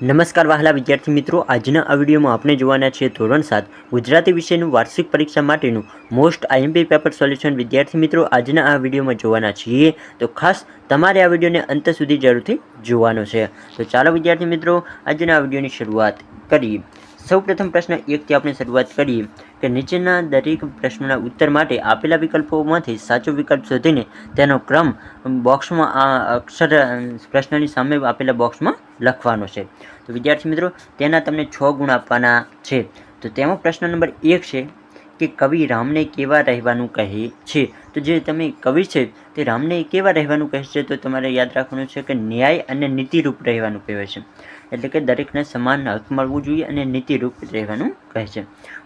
નમસ્કાર વહાલા વિદ્યાર્થી મિત્રો, આજના આ વિડીયોમાં આપણે જોવાના છીએ ધોરણ 7 ગુજરાતી વિષયનું વાર્ષિક પરીક્ષા માટેનું મોસ્ટ આઈએમપી પેપર સોલ્યુશન. વિદ્યાર્થી મિત્રો, આજના આ વિડીયોમાં જોવાના છીએ, તો ખાસ તમારે આ વિડીયોને અંત સુધી જરૂરથી જોવાનો છે. તો ચાલો વિદ્યાર્થી મિત્રો, આજના આ વિડીયોની શરૂઆત કરીએ. સૌપ્રથમ પ્રશ્ન 1થી આપણે શરૂઆત કરીએ કે નીચેના દરેક પ્રશ્નોના ઉત્તર માટે આપેલા વિકલ્પોમાંથી સાચો વિકલ્પ શોધીને તેનો ક્રમ બોક્સમાં આ અક્ષર પ્રશ્નની સામે આપેલા બોક્સમાં લખવાનો છે. તો વિદ્યાર્થી મિત્રો, તેના તમને 6 ગુણ આપવાના છે. તો તેમાં પ્રશ્ન નંબર 1 છે કે કવિ રામને કેવા રહેવાનું કહે છે. તો જે તમે કવિ છે તે રામને કેવા રહેવાનું કહે છે, તો તમારે યાદ રાખવાનું છે કે ન્યાય અને નીતિરૂપ રહેવાનું કહેવાય છે. એટલે કે દરેકને સમાન હક મળવું જોઈએ અને નીતિરૂપ રહેવાનું કહે છે.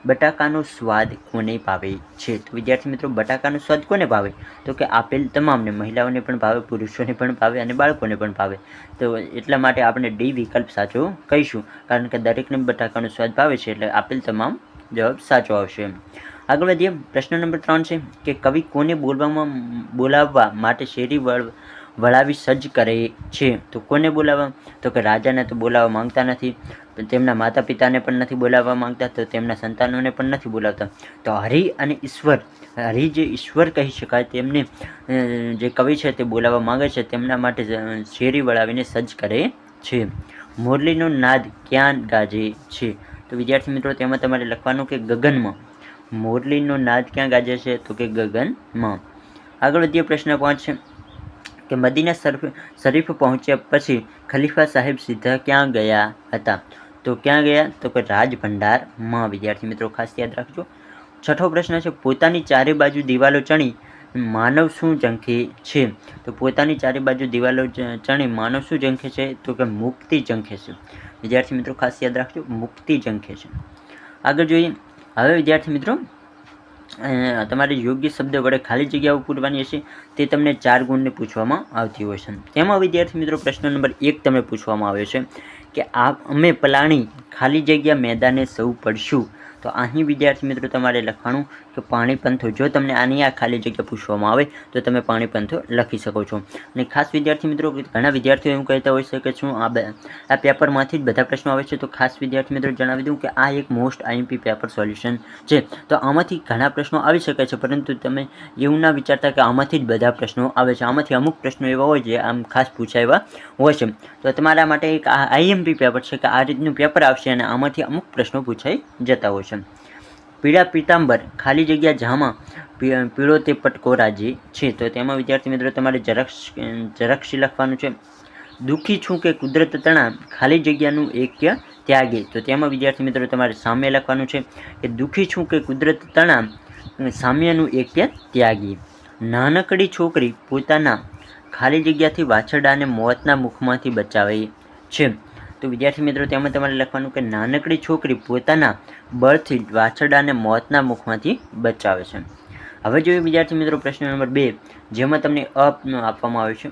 બટાકાનો સ્વાદ કોને ભાવે છે? તો વિદ્યાર્થી મિત્રો, બટાકાનો સ્વાદ કોને ભાવે? તો કે આપેલ તમામને, મહિલાઓને પણ ભાવે, પુરુષોને પણ ભાવે અને બાળકોને પણ ભાવે. તો એટલા માટે આપણે ડી વિકલ્પ સાચો કહીશું, કારણ કે દરેકને બટાકાનો સ્વાદ ભાવે છે, એટલે આપેલ તમામ જવાબ સાચો આવશે. આગળ વધીએ. પ્રશ્ન નંબર 3 છે કે કવિ કોને બોલાવવા માટે શેરી વળાવી સજ્જ કરે છે? તો કોને બોલાવવા? તો કે રાજાને તો બોલાવવા માંગતા નથી, તેમના માતા પિતાને પણ નથી બોલાવવા માંગતા, તો તેમના સંતાનોને પણ નથી બોલાવતા. તો હરિ અને ઈશ્વર, હરિ જે ઈશ્વર કહી શકાય, તેમને જે કવિ છે તે બોલાવવા માંગે છે, તેમના માટે શેરી વળાવીને સજ્જ કરે છે. મોરલીનો નાદ ક્યાં ગાજે છે? તો વિદ્યાર્થી મિત્રો, તેમાં તમારે લખવાનું કે ગગનમાં. મોરલીનો નાદ ક્યાં ગાજે છે? તો કે ગગનમાં. આગળ વધીએ. પ્રશ્ન 5 છે કે મદીના શરીફ પહોંચ્યા પછી ખલીફા સાહેબ સીધા ક્યાં ગયા હતા? તો ક્યાં ગયા? તો કે રાજભંડારમાં. વિદ્યાર્થી મિત્રો, ખાસ યાદ રાખજો. 6થો પ્રશ્ન છે પોતાની ચારે બાજુ દિવાલો ચણી માનવ શું ઝંખે છે? તો પોતાની ચારે બાજુ દિવાલો ચણી માનવ શું ઝંખે છે? તો કે મુક્તિ ઝંખે છે. વિદ્યાર્થી મિત્રો, ખાસ યાદ રાખજો, મુક્તિ ઝંખે છે. આગળ જોઈએ. હવે વિદ્યાર્થી મિત્રો, તમારે યોગ્ય શબ્દ વડે ખાલી જગ્યાઓ પૂરવાની હશે. તે તમને 4 ગુણને પૂછવામાં આવતી હોય છે. તેમાં વિદ્યાર્થી મિત્રો, પ્રશ્ન નંબર 1 તમને પૂછવામાં આવ્યો છે કે અમે પલાણી ખાલી જગ્યા મેદાને સૌ પડશું. તો અહીં વિદ્યાર્થી મિત્રો તમારે લખવાનું કે પાણી પંથો. જો તમને આની આ ખાલી જગ્યા પૂછવામાં આવે તો તમે પાણી પંથો લખી શકો છો. અને ખાસ વિદ્યાર્થી મિત્રો, ઘણા વિદ્યાર્થીઓ એવું કહેતા હોય છે કે શું આ પેપરમાંથી જ બધા પ્રશ્નો આવે છે. તો ખાસ વિદ્યાર્થી મિત્રો જણાવી દઉં કે આ એક મોસ્ટ આઈએમપી પેપર સોલ્યુશન છે. તો આમાંથી ઘણા પ્રશ્નો આવી શકે છે, પરંતુ તમે એવું ના વિચારતા કે આમાંથી જ બધા પ્રશ્નો આવે છે. આમાંથી અમુક પ્રશ્નો એવા હોય જે આમ ખાસ પૂછાયેલા હોય છે. તો તમારા માટે એક આઈએમપી પેપર છે કે આ રીતનું પેપર આવશે અને આમાંથી અમુક પ્રશ્નો પૂછાઈ જતા હોય છે. પીળા પીતાંબર ખાલી જગ્યા જામાં પીળો તે પટકો રાજે છે. તો તેમાં વિદ્યાર્થી મિત્રો તમારે જરાક્ષી લખવાનું છે. દુઃખી છું કે કુદરત તણા ખાલી જગ્યાનું એક્ય ત્યાગે. તો તેમાં વિદ્યાર્થી મિત્રો તમારે સામે લખવાનું છે કે દુઃખી છું કે કુદરત તણા સામ્યનું એક્ય ત્યાગી. નાનકડી છોકરી પોતાના ખાલી જગ્યાથી વાછરડાને મોતના મુખમાંથી બચાવે છે. તો વિદ્યાર્થી મિત્રો, તેમાં તમારે લખવાનું કે નાનકડી છોકરી પોતાના બળથી વાછરડાને મોતના મુખમાંથી બચાવે છે. હવે જોઈએ વિદ્યાર્થી મિત્રો પ્રશ્ન નંબર 2, જેમાં તમને આપવામાં આવ્યો છે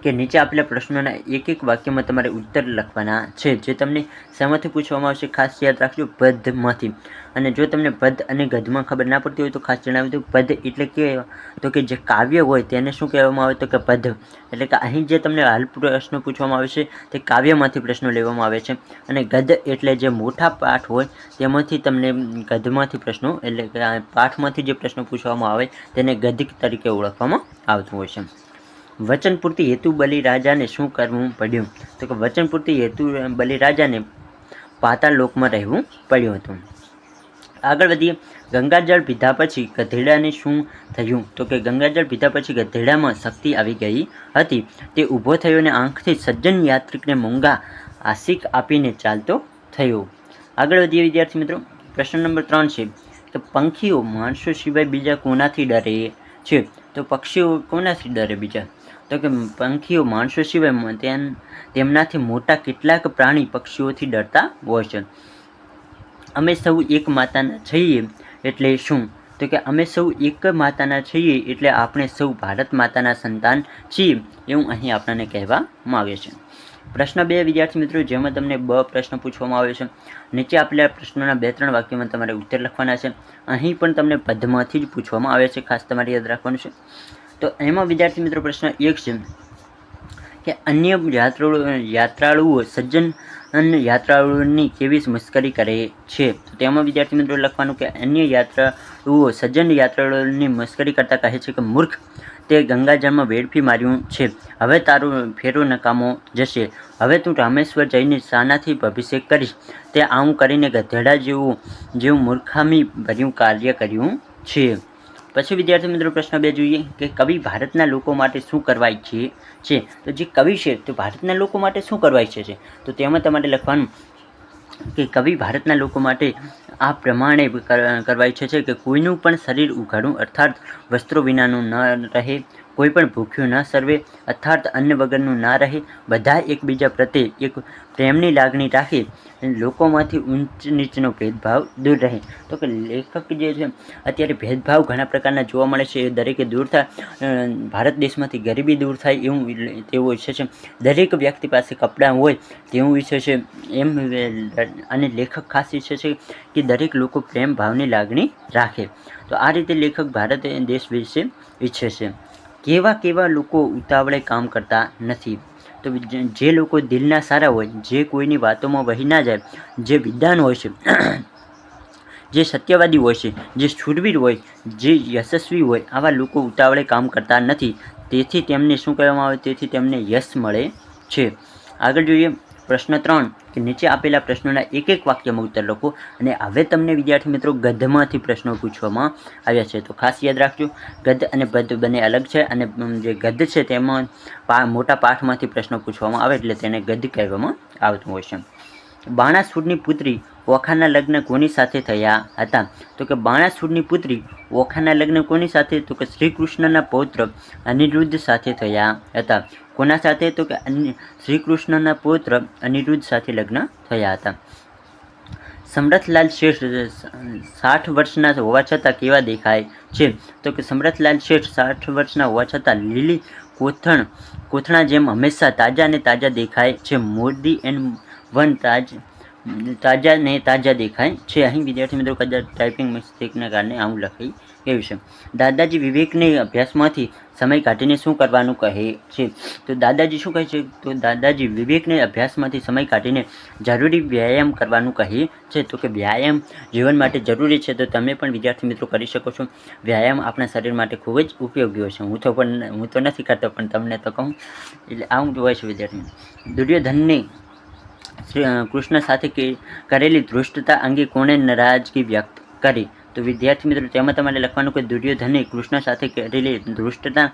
કે નીચે આપેલા પ્રશ્નોના એક વાક્યમાં તમારે ઉત્તર લખવાના છે. જે તમને શેમાંથી પૂછવામાં આવશે, ખાસ યાદ રાખજો, પદમાંથી. અને જો તમને પદ અને ગદ્યમાં ખબર ના પડતી હોય તો ખાસ જણાવી દઉં, પદ એટલે કે તો કે જે કાવ્ય હોય તેને શું કહેવામાં આવે? તો કે પદ. એટલે કે અહીં જે તમને હાલ પ્રશ્નો પૂછવામાં આવે છે તે કાવ્યમાંથી પ્રશ્નો લેવામાં આવે છે. અને ગદ્ય એટલે જે મોટા પાઠ હોય તેમાંથી તમને ગદ્યમાંથી પ્રશ્નો, એટલે કે પાઠમાંથી જે પ્રશ્નો પૂછવામાં આવે તેને ગદ્ય તરીકે ઓળખવામાં આવતું હોય છે. વચનપૂર્તિ હેતુ બલિરાજાને શું કરવું પડ્યું? તો કે વચનપૂર્તિ હેતુ બલિરાજાને પાતાળ લોકમાં રહેવું પડ્યું હતું. આગળ વધીએ. ગંગાજળ પીધા પછી ગધેડાને શું થયું? તો કે ગંગાજળ પીધા પછી ગધેડામાં શક્તિ આવી ગઈ હતી. તે ઊભો થયો અને આંખથી સજ્જન યાત્રિકને મૂંગા આશિક આપીને ચાલતો થયો. આગળ વધીએ વિદ્યાર્થી મિત્રો. પ્રશ્ન નંબર 3 છે કે પંખીઓ માણસો સિવાય બીજા કોનાથી ડરે છે? તો પક્ષીઓ કોનાથી ડરે બીજા? તો કે પંખીઓ માણસો સિવાય તેમનાથી મોટા કેટલાક પ્રાણી પક્ષીઓથી ડરતા હોય છે. અમે સૌ એક માતાના છીએ એટલે શું? તો કે અમે સૌ એક માતાના છીએ એટલે આપણે સૌ ભારત માતાના સંતાન છીએ, એવું અહીં આપણને કહેવામાં આવે છે. પ્રશ્ન 2 વિદ્યાર્થી મિત્રો, જેમાં તમને પ્રશ્ન પૂછવામાં આવ્યો છે. નીચે આપેલા પ્રશ્નોના 2-3 વાક્યોમાં તમારે ઉત્તર લખવાના છે. અહીં પણ તમને પદમાંથી જ પૂછવામાં આવે છે, ખાસ તમારે યાદ રાખવાનું છે. તો એમાં વિદ્યાર્થી મિત્રો પ્રશ્ન 1 છે કે અન્ય યાત્રાળુઓ સજ્જન યાત્રાળુઓની કેવી મસ્કરી કરે છે. તો તેમાં વિદ્યાર્થી મિત્રો લખવાનું કે અન્ય યાત્રાળુઓ સજ્જન યાત્રાળુઓની મસ્કરી કરતાં કહે છે કે મૂર્ખ, તે ગંગાજળમાં વેડફી માર્યું છે, હવે તારું ફેરો નકામો જશે, હવે તું રામેશ્વર જઈને શાનાથી અભિષેક કરીશ, તે આવું કરીને ગધેડા જેવું મૂર્ખામી ભર્યું કાર્ય કર્યું છે. પછી વિદ્યાર્થી મિત્રો પ્રશ્ન 2 જોઈએ કે કવિ ભારતના લોકો માટે શું કરવા ઈચ્છે છે. તો જે કવિ છે તો ભારતના લોકો માટે શું કરવા ઈચ્છે છે, તો તેમાં તમારે લખવાનું કે કવિ ભારતના લોકો માટે આ પ્રમાણે કરવા ઈચ્છે છે કે કોઈનું પણ શરીર ઉઘાડું અર્થાત વસ્ત્રો વિનાનું ન રહે, કોઈ પણ ભૂખ્યું ન સર્વે અર્થાત અન્ન વગરનું ના રહે, બધા એકબીજા પ્રત્યે એક પ્રેમની લાગણી રાખે, લોકોમાંથી ઊંચ નીચનો ભેદભાવ દૂર રહે. તો કે લેખક જે છે અત્યારે ભેદભાવ ઘણા પ્રકારના જોવા મળે છે, એ દરેકે દૂર થાય, ભારત દેશમાંથી ગરીબી દૂર થાય એવું તેઓ ઈચ્છે છે, દરેક વ્યક્તિ પાસે કપડાં હોય તેવું ઈચ્છે છે એમ, અને લેખક ખાસ ઈચ્છે છે કે દરેક લોકો પ્રેમ ભાવની લાગણી રાખે. તો આ રીતે લેખક ભારત દેશ વિશે ઈચ્છે છે. કેવા લોકો ઉતાવળે કામ કરતા નથી. તો જે લોકો દિલના સારા હોય, જે કોઈની વાતોમાં વહી ના જાય, જે વિદ્વાન હોય છે, જે સત્યવાદી હોય છે, જે શૂરવીર હોય, જે યશસ્વી હોય, આવા લોકો ઉતાવળે કામ કરતા નથી, તેથી તેમને શું કહેવામાં આવે, તેથી તેમને યશ મળે છે. આગળ જોઈએ પ્રશ્ન 3 કે નીચે આપેલા પ્રશ્નોના એક વાક્યમાં ઉત્તર લખો. અને હવે તમને વિદ્યાર્થી મિત્રો ગદ્યમાંથી પ્રશ્નો પૂછવામાં આવ્યા છે, તો ખાસ યાદ રાખજો ગદ્ય અને પદ્ય બંને અલગ છે, અને જે ગદ્ય છે તેમાં મોટા પાઠમાંથી પ્રશ્નો પૂછવામાં આવે એટલે તેને ગદ્ય કહેવામાં આવતું હોય છે. બાણાસુરની પુત્રી ઓખાના લગ્ન કોની સાથે થયા હતા. તો કે બાણાસુરની પુત્રી ઓખાના લગ્ન કોની સાથે, તો કે શ્રી કૃષ્ણના પૌત્ર અનિરુદ્ધ સાથે થયા હતા. કોના સાથે, તો કે શ્રી કૃષ્ણના પૌત્ર અનિરુદ્ધ સાથે લગ્ન થયા હતા. સમરથલાલ શેઠ 60 વર્ષના હોવા છતાં કેવા દેખાય છે. તો કે સમરથલાલ શેઠ 60 વર્ષના હોવા છતાં લીલી કોથળા જેમ હંમેશા તાજા અને તાજા દેખાય છે. મોદી એન્ડ વન તાજા ને તાજા દેખાય છે. અહીં વિદ્યાર્થી મિત્રો કદાચ ટાઈપિંગ મિસ્ટેકના કારણે આવું લખી ગયું છે. દાદાજી વિવેકને અભ્યાસમાંથી સમય કાઢીને શું કરવાનું કહે છે. તો દાદાજી શું કહે છે, તો દાદાજી વિવેકને અભ્યાસમાંથી સમય કાઢીને જરૂરી વ્યાયામ કરવાનું કહે છે. તો કે વ્યાયામ જીવન માટે જરૂરી છે, તો તમે પણ વિદ્યાર્થી મિત્રો કરી શકો છો. વ્યાયામ આપણા શરીર માટે ખૂબ જ ઉપયોગી હોય છે. હું તો નથી કરતો, પણ તમને તો કહું, એટલે આવું હોય છે વિદ્યાર્થી. દુર્યોધનને કૃષ્ણ સાથે કરેલી ધૃષ્ટતા અંગે કોણે નારાજગી વ્યક્ત કરી. તો વિદ્યાર્થી મિત્રો તેમાં તમારે લખવાનું કે દુર્યોધને કૃષ્ણ સાથે કરેલી ધૃષ્ટતા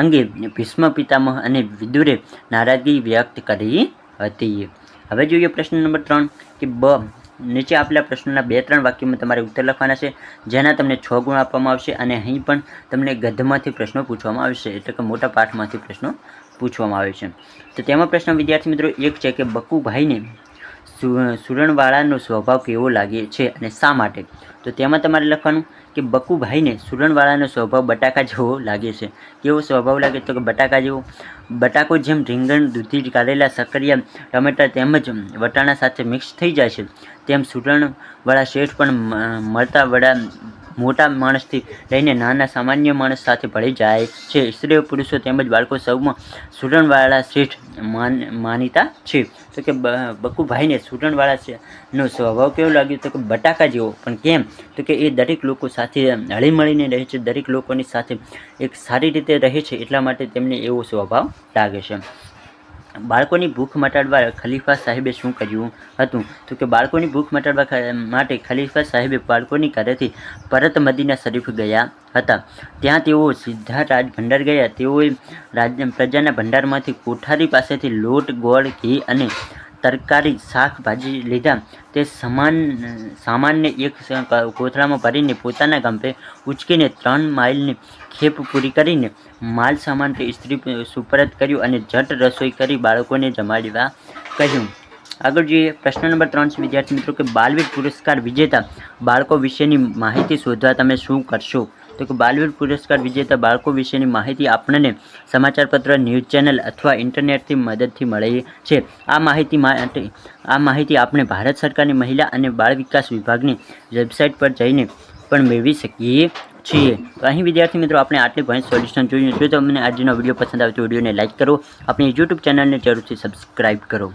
અંગે ભીષ્મ પિતામહ અને વિદુરે નારાજગી વ્યક્ત કરી હતી. હવે જોઈએ પ્રશ્ન નંબર 3 કે નીચે આપેલા પ્રશ્નોના 2-3 વાક્યોમાં તમારે ઉત્તર લખવાના છે, જેના તમને 6 ગુણ આપવામાં આવશે, અને અહીં પણ તમને ગદ્યમાંથી પ્રશ્નો પૂછવામાં આવશે, એટલે કે મોટા પાઠમાંથી પ્રશ્નો પૂછવામાં આવે છે. તો તેમાં પ્રશ્ન વિદ્યાર્થી મિત્રો એક છે કે બકુભાઈને સુરણવાળાનો સ્વભાવ કેવો લાગે છે અને શા માટે. તો તેમાં તમારે લખવાનું કે બકુભાઈને સુરણવાળાનો સ્વભાવ બટાકા જેવો લાગે છે. કેવો સ્વભાવ લાગે, તો કે બટાકા જેવો. બટાકો જેમ રીંગણ, દૂધી, કારેલા, સક્કરિયા, ટમેટા તેમજ વટાણા સાથે મિક્સ થઈ જાય છે, તેમ સુરણવાળા શેઠ પણ મળતા વડા મોટા માણસથી લઈને નાના સામાન્ય માણસ સાથે ભળી જાય છે. સ્ત્રીઓ, પુરુષો તેમજ બાળકો સૌમાં સુરણવાળા શેઠ માનીતા છે. તો કે બકુભાઈને સુરણવાળા નો સ્વભાવ કેવો લાગ્યો, તો કે બટાકા જેવો. પણ કેમ, તો કે એ દરેક લોકો સાથે હળીમળીને રહે છે, દરેક લોકોની સાથે એક સારી રીતે રહે છે, એટલા માટે તેમને એવો સ્વભાવ લાગે છે. બાળકોની ભૂખ મટાડવા ખલીફા સાહેબે શું કર્યું હતું. તો કે બાળકોની ભૂખ મટાડવા માટે ખલીફા સાહેબે બાળકોની ઘરેથી પરત મદીના શરીફ ગયા હતા. ત્યાં તેઓ સીધા રાજભંડાર ગયા. તેઓએ પ્રજાના ભંડારમાંથી કોઠારી પાસેથી લોટ, ગોળ, ઘી અને તરકારી શાકભાજી લીધા. તે સામાનને એક કોથળામાં ભરીને પોતાના ગામડે ઉચકીને 3 માઇલની ખેપ પૂરી કરીને માલ સામાન તે સ્ત્રી સુપરત કર્યું અને ઝટ રસોઈ કરી બાળકોને જમાડવા કહ્યું. આગળ જોઈએ પ્રશ્ન નંબર 3 છે વિદ્યાર્થી મિત્રો કે બાલવીર પુરસ્કાર વિજેતા બાળકો વિશેની માહિતી શોધવા તમે શું કરશો. તો કે બાલવીર પુરસ્કાર વિજેતા બાળકો વિશેની માહિતી આપણને સમાચારપત્ર, ન્યૂઝ ચેનલ અથવા ઇન્ટરનેટથી મદદથી મળે છે. આ માહિતી આપણે ભારત સરકારની મહિલા અને બાળ વિકાસ વિભાગની વેબસાઇટ પર જઈને પણ મેળવી શકીએ છીએ. તો અહીં વિદ્યાર્થી મિત્રો આપણે આટલી પોઈન્ટ સોલ્યુશન જોયું. જો તમને આજનો વિડીયો પસંદ આવે તો વિડીયોને લાઇક કરો, આપણી યુટ્યુબ ચેનલને જરૂરથી સબસ્ક્રાઈબ કરો.